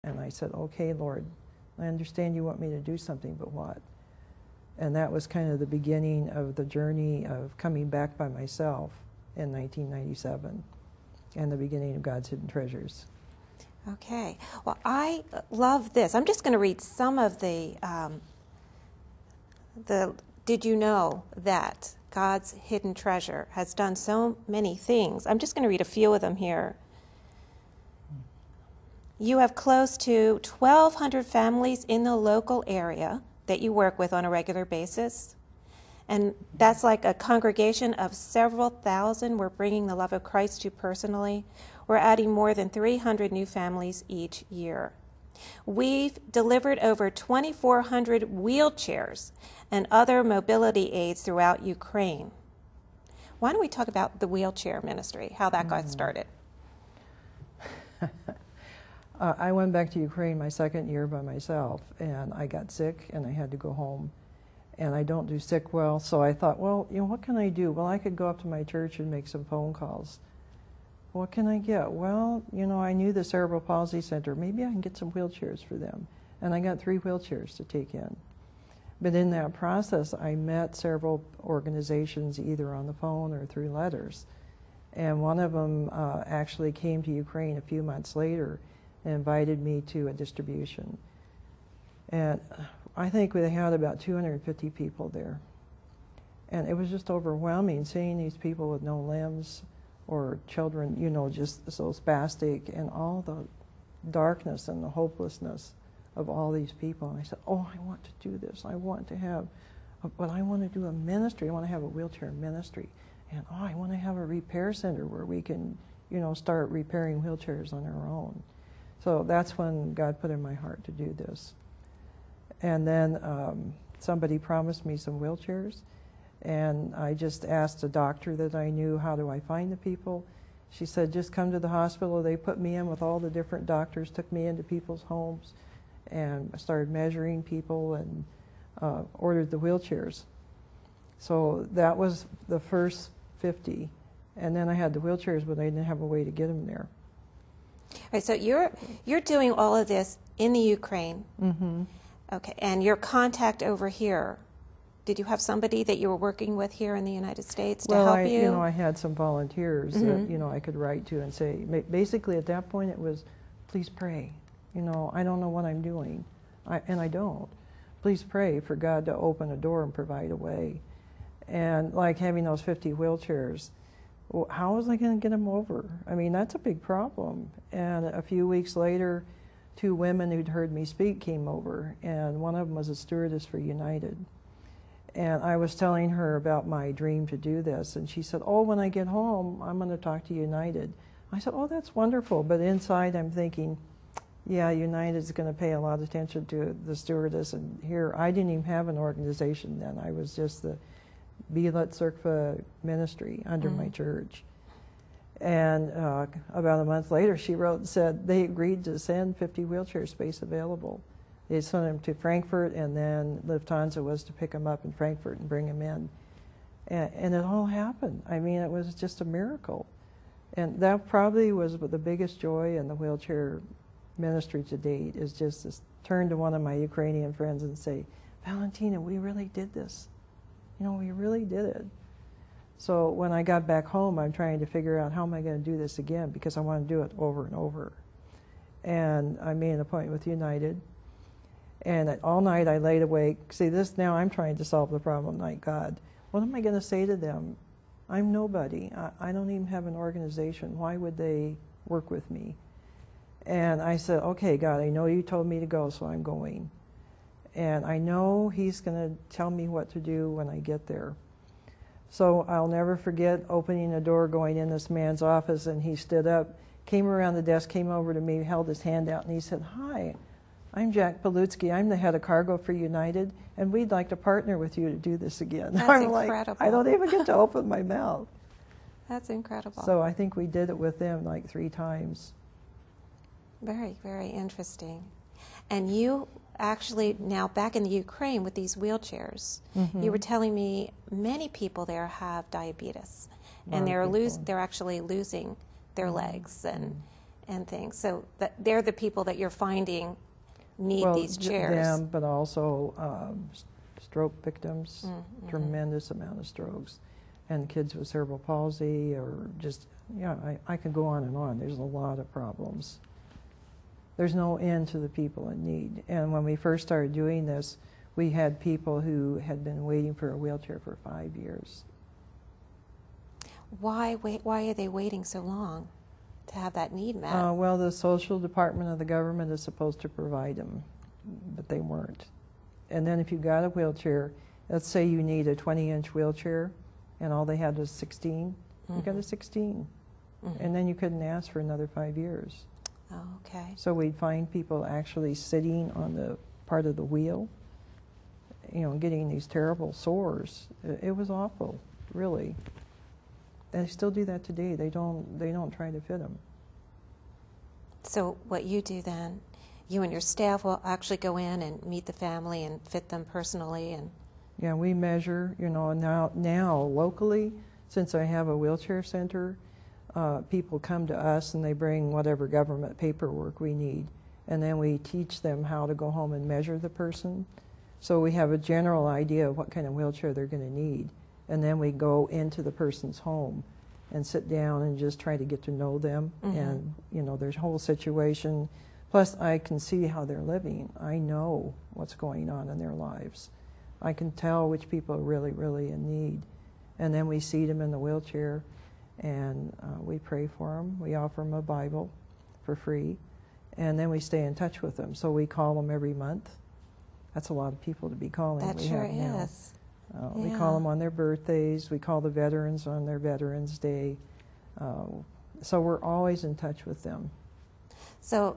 And I said, okay, Lord, I understand you want me to do something, but what? And that was kind of the beginning of the journey of coming back by myself in 1997 and the beginning of God's Hidden Treasures. Okay. Well, I love this. I'm just going to read some of the did you know that God's Hidden Treasure has done so many things. I'm just going to read a few of them here. You have close to 1,200 families in the local area that you work with on a regular basis. And that's like a congregation of several thousand we're bringing the love of Christ to personally. We're adding more than 300 new families each year. We've delivered over 2,400 wheelchairs and other mobility aids throughout Ukraine. Why don't we talk about the wheelchair ministry, how that got started? I went back to Ukraine my second year by myself, and I got sick, and I had to go home. And I don't do sick well, so I thought, well, what can I do? Well, I could go up to my church and make some phone calls. What can I get? Well, I knew the Cerebral Palsy Center. Maybe I can get some wheelchairs for them. And I got 3 wheelchairs to take in. But in that process, I met several organizations either on the phone or through letters. And one of them actually came to Ukraine a few months later and invited me to a distribution. And I think they had about 250 people there. And it was just overwhelming seeing these people with no limbs or children, just so spastic, and all the darkness and the hopelessness of all these people. And I said, oh, I want to do this. I want to have, but I want to do a ministry. I want to have a wheelchair ministry. And I want to have a repair center where we can, start repairing wheelchairs on our own. So that's when God put in my heart to do this. And then somebody promised me some wheelchairs, and I just asked a doctor that I knew, how do I find the people? She said, just come to the hospital. They put me in with all the different doctors, took me into people's homes, and I started measuring people and ordered the wheelchairs. So that was the first 50. And then I had the wheelchairs, but I didn't have a way to get them there. All right, so you're doing all of this in the Ukraine. Mm-hmm. Okay, and your contact over here, did you have somebody that you were working with here in the United States to help you? Well, I had some volunteers that, I could write to and say, basically at that point it was, please pray. I don't know what I'm doing, and I don't. Please pray for God to open a door and provide a way. And like having those 50 wheelchairs, how was I going to get them over? I mean, that's a big problem. And a few weeks later, 2 women who'd heard me speak came over, and one of them was a stewardess for United. And I was telling her about my dream to do this, and she said, oh, when I get home, I'm going to talk to United. I said, oh, that's wonderful, but inside I'm thinking, yeah, United's going to pay a lot of attention to the stewardess, and here, I didn't even have an organization then. I was just the Bilat Tsarkva ministry under my church. And about a month later, she wrote and said they agreed to send 50 wheelchair space available. They sent them to Frankfurt, and then Lufthansa was to pick them up in Frankfurt and bring them in. And it all happened. I mean, it was just a miracle. And that probably was the biggest joy in the wheelchair ministry to date, is just to turn to one of my Ukrainian friends and say, Valentina, we really did this. We really did it. So when I got back home, I'm trying to figure out how am I going to do this again, because I want to do it over and over. And I made an appointment with United. And all night I laid awake. See, now I'm trying to solve the problem like God. What am I going to say to them? I'm nobody. I don't even have an organization. Why would they work with me? And I said, okay, God, I know you told me to go, so I'm going. And I know He's going to tell me what to do when I get there. So I'll never forget opening the door, going in this man's office, and he stood up, came around the desk, came over to me, held his hand out, and he said, hi, I'm Jack Palutsky. I'm the head of cargo for United, and we'd like to partner with you to do this again. That's I'm incredible. Like, I don't even get to open my mouth. That's incredible. So I think we did it with them like 3 times. Very, very interesting. And you actually now back in the Ukraine with these wheelchairs, you were telling me many people there have diabetes, and they're actually losing their legs, and and things. So they're the people that you're finding need Well, these chairs. them, but also stroke victims, tremendous amount of strokes, and kids with cerebral palsy, or just, yeah, I could go on and on. There's a lot of problems. There's no end to the people in need. And when we first started doing this, we had people who had been waiting for a wheelchair for 5 years. Why are they waiting so long to have that need met? Well, the social department of the government is supposed to provide them, but they weren't. And then if you got a wheelchair, let's say you need a 20-inch wheelchair, and all they had was 16, you got a 16. And then you couldn't ask for another 5 years. Oh, okay. So we'd find people actually sitting on the part of the wheel, you know, getting these terrible sores. It was awful, really. And they still do that today. They don't try to fit them. So what you do then, you and your staff will actually go in and meet the family and fit them personally, and Yeah, we measure, you know, now locally, since I have a wheelchair center, people come to us and they bring whatever government paperwork we need, and then we teach them how to go home and measure the person. So we have a general idea of what kind of wheelchair they're going to need, and then we go into the person's home and sit down and just try to get to know them and, you know, their whole situation. Plus, I can see how they're living. I know what's going on in their lives. I can tell which people are really, really in need. And then we seat them in the wheelchair, and we pray for them. We offer them a Bible for free, and then we stay in touch with them. So we call them every month. That's a lot of people to be calling. that we sure have now. is. We call them on their birthdays. We call the veterans on their Veterans Day. So we're always in touch with them. So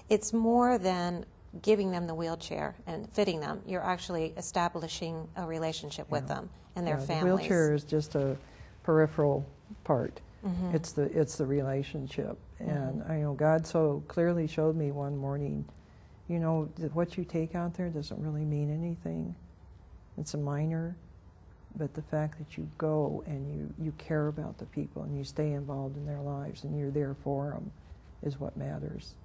it's more than giving them the wheelchair and fitting them. You're actually establishing a relationship with them and their The families. wheelchair is just a peripheral part. It's the relationship. And I know God so clearly showed me one morning, you know, that what you take out there doesn't really mean anything. It's a minor, but the fact that you go and you care about the people and you stay involved in their lives and you're there for them is what matters.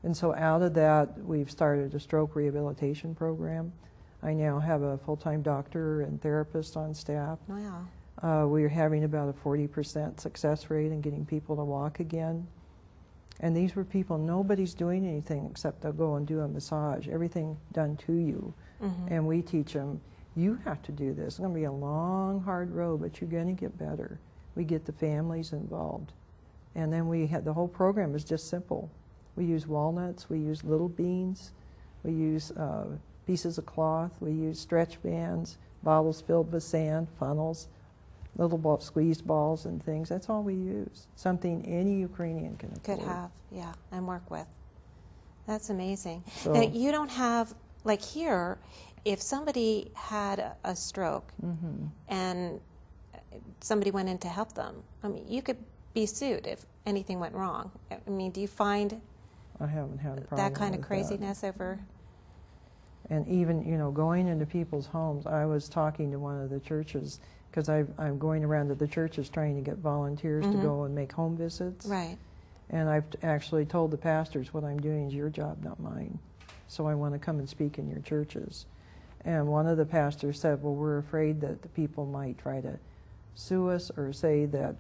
And so out of that, we've started a stroke rehabilitation program. I now have a full-time doctor and therapist on staff. Wow. We're having about a 40% success rate in getting people to walk again. And these were people, nobody's doing anything except they'll go and do a massage, everything done to you. And we teach them, you have to do this. It's going to be a long, hard road, but you're going to get better. We get the families involved. And then we had, the whole program is just simple. We use walnuts, we use little beans, we use pieces of cloth, we use stretch bands, bottles filled with sand, funnels, little squeezed balls and things. That's all we use. Something any Ukrainian can afford. Could have, yeah, and work with. That's amazing. So, Now, you don't have, like here, if somebody had a stroke and somebody went in to help them, I mean, you could be sued if anything went wrong. I mean, do you find I haven't had a problem that kind of with craziness over? And even, you know, going into people's homes, I was talking to one of the churches, because I'm going around to the churches trying to get volunteers to go and make home visits. Right. And I've actually told the pastors, what I'm doing is your job, not mine. So I want to come and speak in your churches. And one of the pastors said, well, we're afraid that the people might try to sue us or say that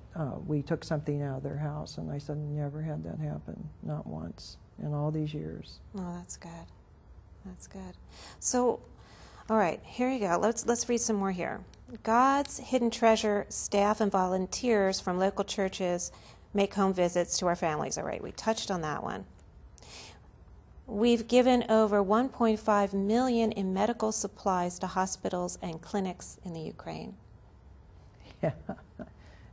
we took something out of their house. And I said, never had that happen, not once in all these years. Oh, that's good. That's good. So, all right, here you go. Let's read some more here. God's Hidden Treasure staff and volunteers from local churches make home visits to our families. All right, we touched on that one. We've given over $1.5 million in medical supplies to hospitals and clinics in the Ukraine. Yeah.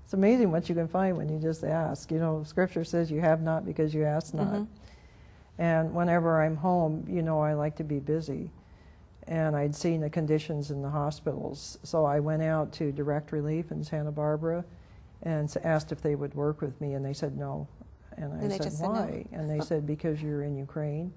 It's amazing what you can find when you just ask. You know, Scripture says you have not because you ask not. And whenever I'm home, you know, I like to be busy. And I'd seen the conditions in the hospitals. So I went out to Direct Relief in Santa Barbara and asked if they would work with me, and they said no. And I said, why? And they said, because you're in Ukraine,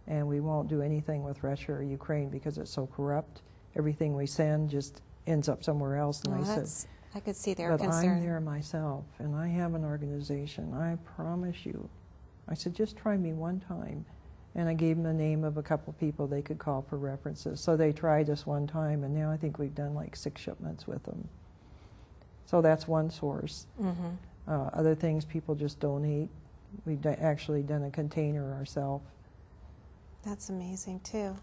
and we won't do anything with Russia or Ukraine because it's so corrupt. Everything we send just ends up somewhere else. And I said, I could see their but concern. I'm there myself, and I have an organization. I promise you, I said, just try me one time. And I gave them the name of a couple people they could call for references. So they tried us one time, and now I think we've done like 6 shipments with them. So that's one source. Other things, people just donate. We've actually done a container ourselves. That's amazing too.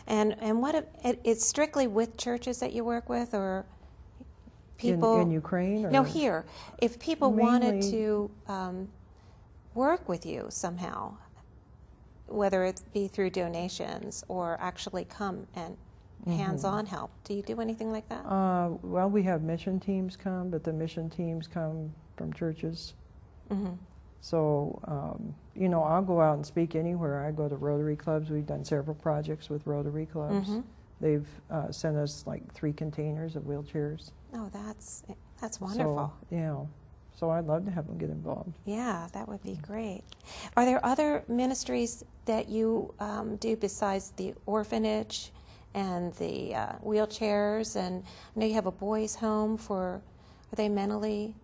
And what it's strictly with churches that you work with, or people in Ukraine? Or no, here. If people wanted mainly, to work with you somehow, whether it be through donations or actually come and hands-on help, do you do anything like that? Well, we have mission teams come, but the mission teams come from churches. So, you know, I'll go out and speak anywhere. I go to Rotary clubs. We've done several projects with Rotary clubs. They've sent us like 3 containers of wheelchairs. Oh, that's wonderful. So, yeah. So I'd love to have them get involved. Yeah, that would be great. Are there other ministries that you do besides the orphanage and the wheelchairs? And I know you have a boys' home for, are they mentally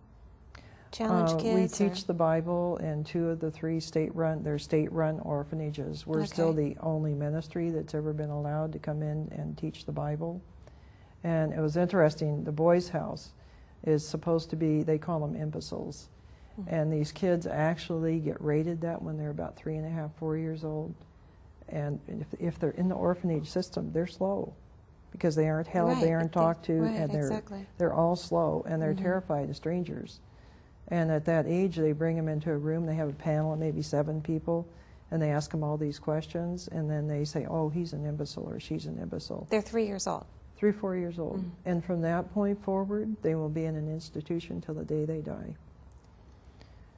challenged kids? We teach the Bible in 2 of the 3 state-run orphanages. We're still the only ministry that's ever been allowed to come in and teach the Bible. And it was interesting, the boys' house is supposed to be, they call them imbeciles. And these kids actually get rated that when they're about 3.5, 4 years old. And if they're in the orphanage system, they're slow because they aren't held, they aren't talked to, and they're all slow, and they're terrified of strangers. And at that age, they bring them into a room, they have a panel of maybe 7 people, and they ask them all these questions, and then they say, oh, he's an imbecile or she's an imbecile. They're 3 years old. 3 or 4 years old. And from that point forward, they will be in an institution till the day they die.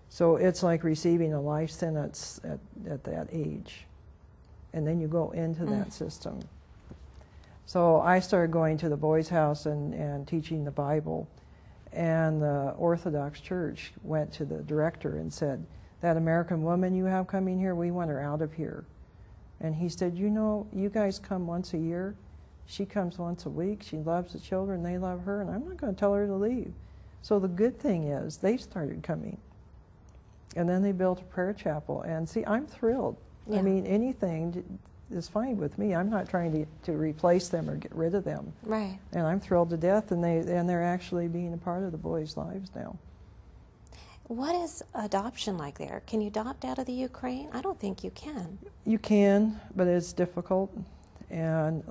So it's like receiving a life sentence at that age. And then you go into that system. So I started going to the boys' house and teaching the Bible. And the Orthodox Church went to the director and said, that American woman you have coming here, we want her out of here. And he said, you know, you guys come once a year. She comes once a week. She loves the children. They love her. And I'm not going to tell her to leave. So the good thing is they started coming. And then they built a prayer chapel. And see, I'm thrilled. I mean, anything is fine with me. I'm not trying to replace them or get rid of them. Right. And I'm thrilled to death. And they're actually being a part of the boys' lives now. What is adoption like there? Can you adopt out of the Ukraine? I don't think you can. You can, but it's difficult. And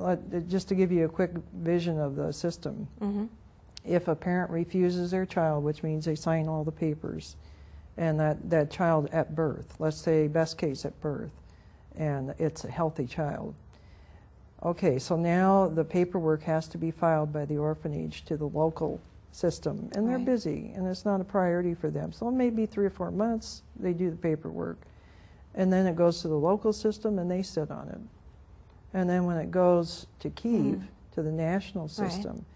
just to give you a quick vision of the system, if a parent refuses their child, which means they sign all the papers, and that child at birth, let's say best case at birth, and it's a healthy child. Okay, so now the paperwork has to be filed by the orphanage to the local system, and they're busy, and it's not a priority for them. So maybe 3 or 4 months they do the paperwork, and then it goes to the local system, and they sit on it. And then when it goes to Kyiv, to the national system,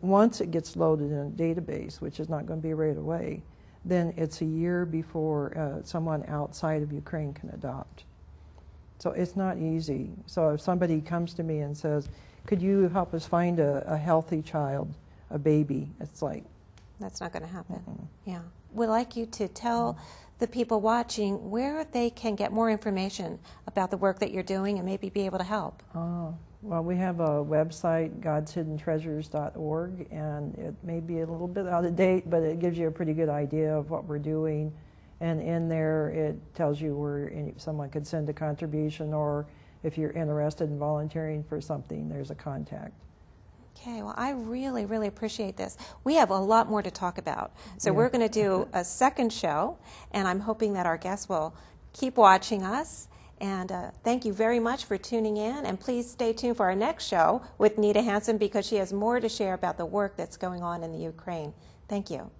once it gets loaded in a database, which is not going to be right away, then it's a year before someone outside of Ukraine can adopt. So it's not easy. So if somebody comes to me and says, could you help us find a healthy child, a baby, it's like, that's not going to happen. Yeah. We'd like you to tell the people watching where they can get more information about the work that you're doing and maybe be able to help. Well, we have a website, godshidden-treasures.org, and it may be a little bit out of date, but it gives you a pretty good idea of what we're doing. And in there, it tells you where someone could send a contribution, or if you're interested in volunteering for something, there's a contact. Okay, well, I really, really appreciate this. We have a lot more to talk about. So we're going to do a second show, and I'm hoping that our guests will keep watching us. And thank you very much for tuning in. And please stay tuned for our next show with Nita Hansen, because she has more to share about the work that's going on in the Ukraine. Thank you.